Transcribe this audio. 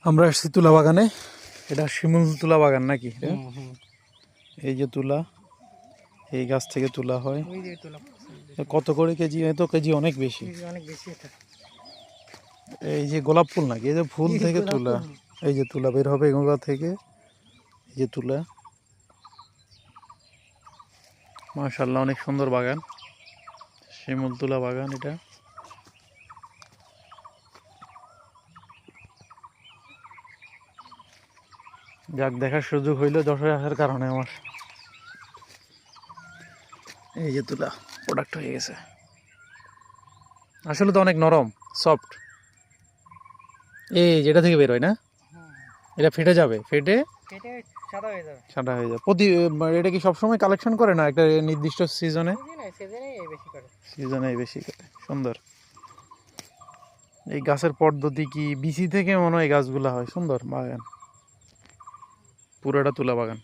আমরা আসছি তুলা বাগানে। এটা শিমুল তুলা বাগান নাকি? এই যে তুলা, এই গাছ থেকে তুলা হয়। কত করে কেজি? এ তো কেজি অনেক বেশি। এই যে গোলাপ ফুল নাকি? এই যে ফুল থেকে তুলা, এই যে তুলা বের হবে এগুলো থেকে। এই যে তুলা, মাশাআল্লাহ অনেক সুন্দর বাগান, শিমুল তুলা বাগান এটা। যাক, দেখার সুযোগ হইলো যশোরে আসার কারণে আমার। এই যে তুলা প্রোডাক্ট হয়ে গেছে, আসলে তো অনেক নরম, সফট। এই যেটা থেকে বের হয় না, এটা ফেটে যাবে, ফেটে সাদা হয়ে যাবে। এটা কি সবসময় কালেকশন করে না একটা নির্দিষ্ট সিজনে? সিজনে বেশি করে। সুন্দর। এই গাছের পদ্ধতি কি বিসি থেকে মনে হয় গাছগুলা হয়? সুন্দর বাগান, পুরোটা তুলা বাগান।